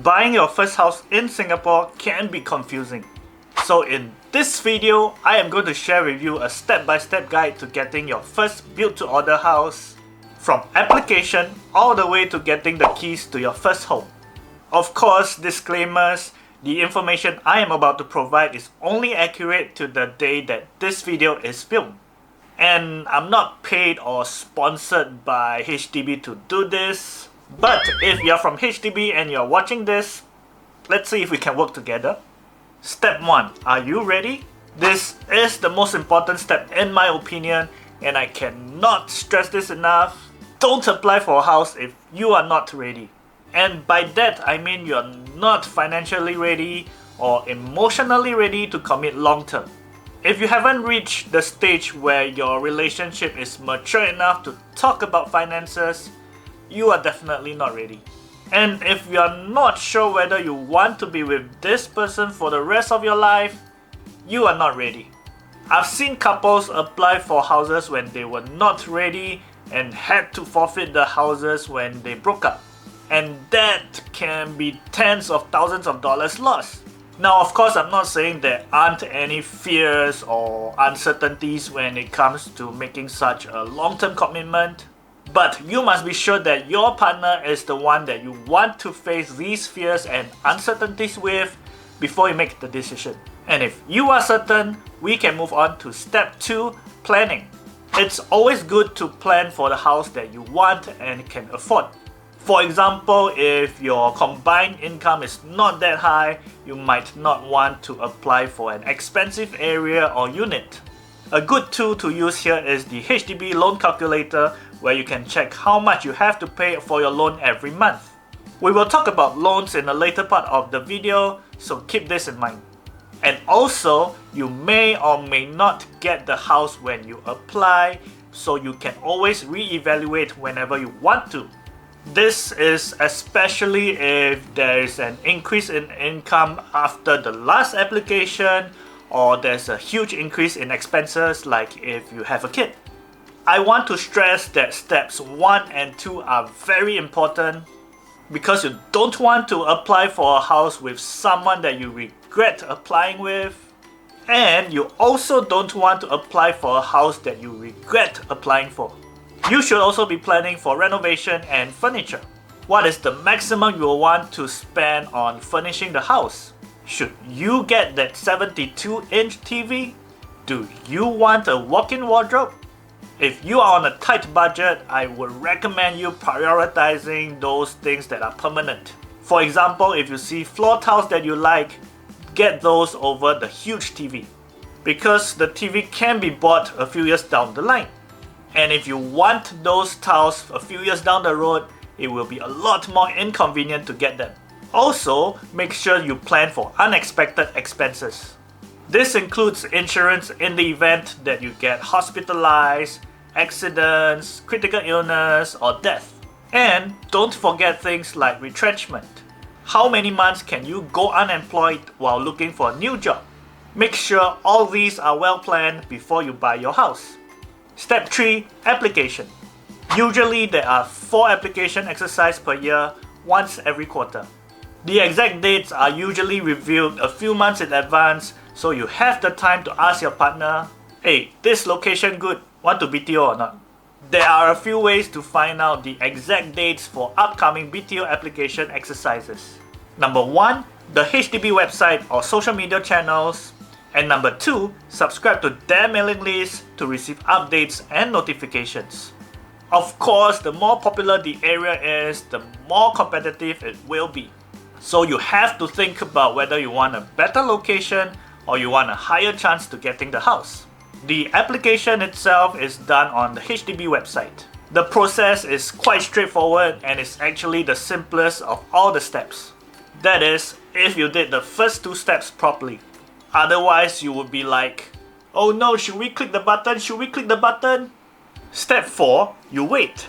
Buying your first house in Singapore can be confusing. So in this video, I am going to share with you a step-by-step guide to getting your first built-to-order house, from application all the way to getting the keys to your first home. Of course, disclaimers, the information I am about to provide is only accurate to the day that this video is filmed. And I'm not paid or sponsored by HDB to do this. But if you're from HDB and you're watching this, let's see if we can work together. Step 1. Are you ready? This is the most important step in my opinion, and I cannot stress this enough. Don't apply for a house if you are not ready. And by that I mean you're not financially ready or emotionally ready to commit long term. If you haven't reached the stage where your relationship is mature enough to talk about finances, you are definitely not ready. And if you are not sure whether you want to be with this person for the rest of your life, you are not ready. I've seen couples apply for houses when they were not ready and had to forfeit the houses when they broke up. And that can be tens of thousands of dollars lost. Now, of course, I'm not saying there aren't any fears or uncertainties when it comes to making such a long-term commitment. But you must be sure that your partner is the one that you want to face these fears and uncertainties with before you make the decision. And if you are certain, we can move on to step 2, planning. It's always good to plan for the house that you want and can afford. For example, if your combined income is not that high, you might not want to apply for an expensive area or unit. A good tool to use here is the HDB loan calculator, where you can check how much you have to pay for your loan every month. We will talk about loans in a later part of the video, so keep this in mind. And also, you may or may not get the house when you apply, so you can always re-evaluate whenever you want to. This is especially if there is an increase in income after the last application, or there's a huge increase in expenses like if you have a kid. I want to stress that steps 1 and 2 are very important because you don't want to apply for a house with someone that you regret applying with, and you also don't want to apply for a house that you regret applying for. You should also be planning for renovation and furniture. What is the maximum you will want to spend on furnishing the house? Should you get that 72-inch TV? Do you want a walk-in wardrobe? If you are on a tight budget, I would recommend you prioritizing those things that are permanent. For example, if you see floor tiles that you like, get those over the huge TV, because the TV can be bought a few years down the line. And if you want those tiles a few years down the road, it will be a lot more inconvenient to get them. Also, make sure you plan for unexpected expenses. This includes insurance in the event that you get hospitalized, accidents, critical illness, or death. And don't forget things like retrenchment. How many months can you go unemployed while looking for a new job? Make sure all these are well planned before you buy your house. Step 3. Application. Usually there are 4 application exercises per year, once every quarter. The exact dates are usually revealed a few months in advance, so you have the time to ask your partner, hey, this location good, want to BTO or not? There are a few ways to find out the exact dates for upcoming BTO application exercises. Number 1, the HDB website or social media channels. And number 2, subscribe to their mailing list to receive updates and notifications. Of course, the more popular the area is, the more competitive it will be. So you have to think about whether you want a better location or you want a higher chance to getting the house. The application itself is done on the HDB website. The process is quite straightforward and is actually the simplest of all the steps. That is, if you did the first 2 steps properly. Otherwise, you would be like, oh no, should we click the button? Should we click the button? Step 4, you wait.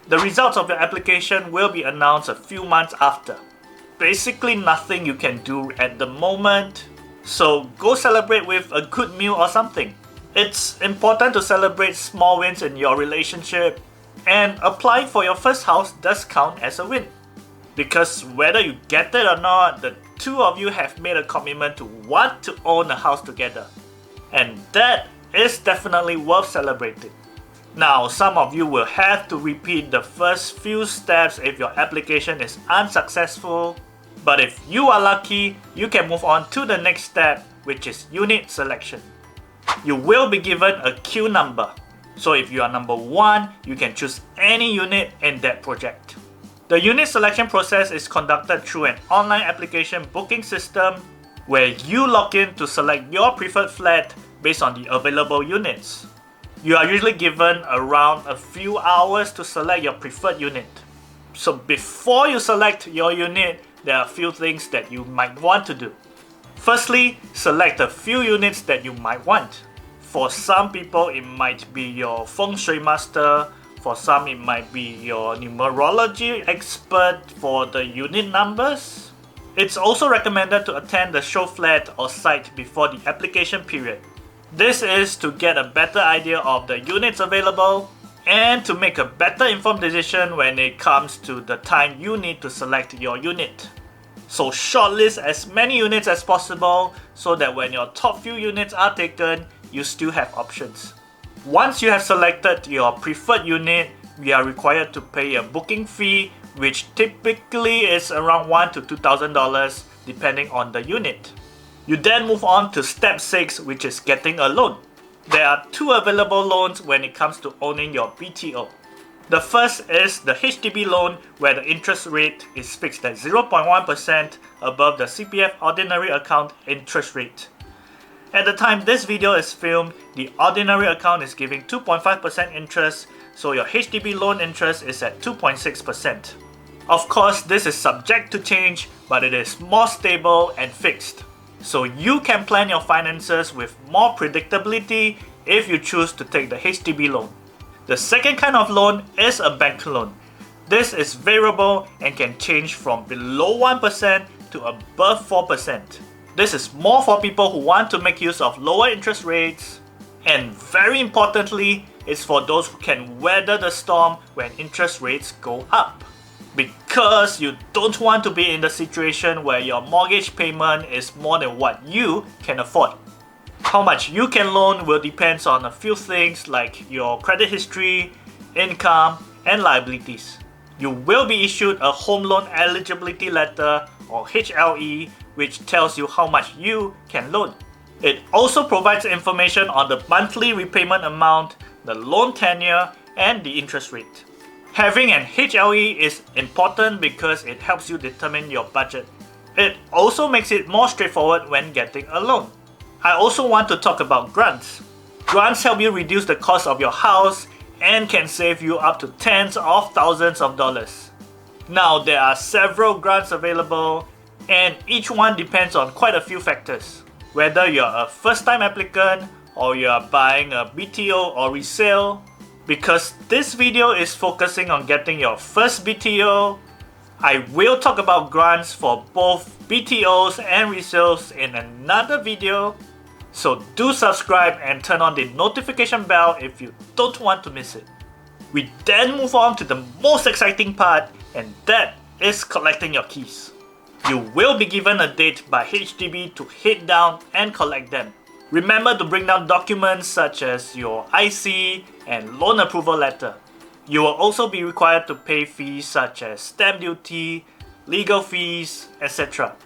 The results of your application will be announced a few months after. Basically nothing you can do at the moment, so go celebrate with a good meal or something. It's important to celebrate small wins in your relationship, and applying for your first house does count as a win. Because whether you get it or not, the two of you have made a commitment to want to own a house together. And that is definitely worth celebrating. Now, some of you will have to repeat the first few steps if your application is unsuccessful. But if you are lucky, you can move on to the next step, which is unit selection. You will be given a queue number. So if you are number 1, you can choose any unit in that project. The unit selection process is conducted through an online application booking system where you log in to select your preferred flat based on the available units. You are usually given around a few hours to select your preferred unit. So before you select your unit, there are a few things that you might want to do. Firstly, select a few units that you might want. For some people, it might be your feng shui master. For some, it might be your numerology expert for the unit numbers. It's also recommended to attend the show flat or site before the application period. This is to get a better idea of the units available and to make a better informed decision when it comes to the time you need to select your unit. So shortlist as many units as possible so that when your top few units are taken, you still have options. Once you have selected your preferred unit, we are required to pay a booking fee, which typically is around $1,000 to $2,000 depending on the unit. You then move on to step 6, which is getting a loan. There are 2 available loans when it comes to owning your BTO. The first is the HDB loan, where the interest rate is fixed at 0.1% above the CPF ordinary account interest rate. At the time this video is filmed, the ordinary account is giving 2.5% interest, so your HDB loan interest is at 2.6%. Of course, this is subject to change, but it is more stable and fixed. So you can plan your finances with more predictability if you choose to take the HDB loan. The second kind of loan is a bank loan. This is variable and can change from below 1% to above 4%. This is more for people who want to make use of lower interest rates, and very importantly, it's for those who can weather the storm when interest rates go up. Because you don't want to be in the situation where your mortgage payment is more than what you can afford. How much you can loan will depend on a few things like your credit history, income, and liabilities. You will be issued a home loan eligibility letter or HLE, which tells you how much you can loan. It also provides information on the monthly repayment amount, the loan tenure, and the interest rate. Having an HLE is important because it helps you determine your budget. It also makes it more straightforward when getting a loan. I also want to talk about grants. Grants help you reduce the cost of your house and can save you up to tens of thousands of dollars. Now, there are several grants available, and each one depends on quite a few factors. Whether you're a first-time applicant or you are buying a BTO or resale. Because this video is focusing on getting your first BTO, I will talk about grants for both BTOs and resales in another video. So do subscribe and turn on the notification bell if you don't want to miss it. We then move on to the most exciting part, and that is collecting your keys. You will be given a date by HDB to head down and collect them. Remember to bring down documents such as your IC and loan approval letter. You will also be required to pay fees such as stamp duty, legal fees, etc.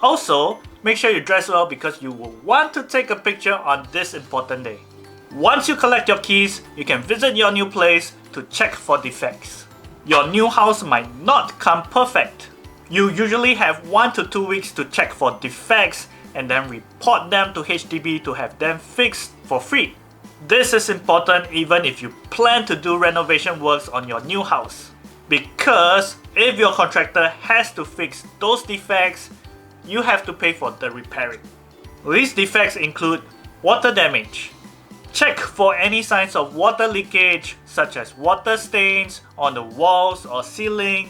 Also, make sure you dress well because you will want to take a picture on this important day. Once you collect your keys, you can visit your new place to check for defects. Your new house might not come perfect. You usually have 1 to 2 weeks to check for defects and then report them to HDB to have them fixed for free. This is important even if you plan to do renovation works on your new house. Because if your contractor has to fix those defects, you have to pay for the repairing. These defects include water damage. Check for any signs of water leakage such as water stains on the walls or ceiling,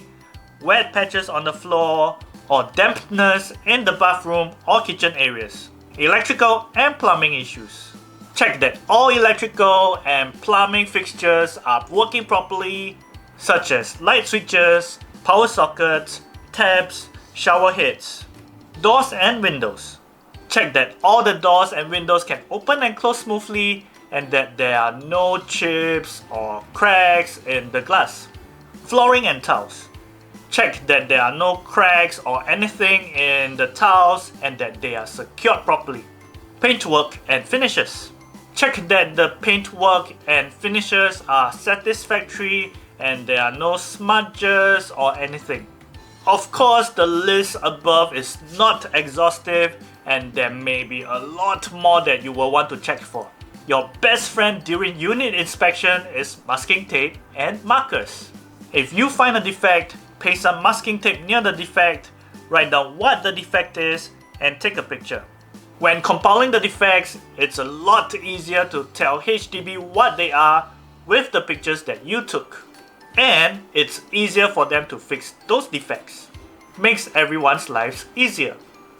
wet patches on the floor, or dampness in the bathroom or kitchen areas. Electrical and plumbing issues. Check that all electrical and plumbing fixtures are working properly, such as light switches, power sockets, taps, shower heads, doors and windows. Check that all the doors and windows can open and close smoothly and that there are no chips or cracks in the glass. Flooring and tiles. Check that there are no cracks or anything in the tiles and that they are secured properly. Paintwork and finishes. Check that the paintwork and finishes are satisfactory and there are no smudges or anything. Of course, the list above is not exhaustive and there may be a lot more that you will want to check for. Your best friend during unit inspection is masking tape and markers. If you find a defect, paste some masking tape near the defect, write down what the defect is, and take a picture. When compiling the defects, it's a lot easier to tell HDB what they are with the pictures that you took. And it's easier for them to fix those defects. Makes everyone's lives easier.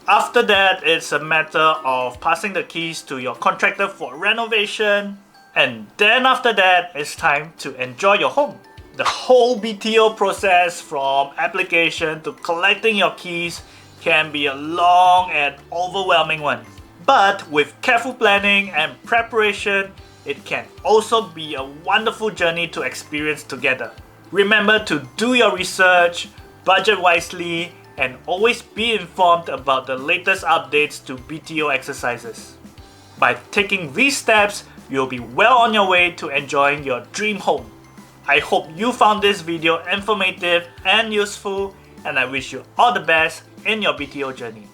After that, it's a matter of passing the keys to your contractor for renovation. And then after that, it's time to enjoy your home. The whole BTO process from application to collecting your keys can be a long and overwhelming one. But with careful planning and preparation, it can also be a wonderful journey to experience together. Remember to do your research, budget wisely, and always be informed about the latest updates to BTO exercises. By taking these steps, you'll be well on your way to enjoying your dream home. I hope you found this video informative and useful, and I wish you all the best in your BTO journey.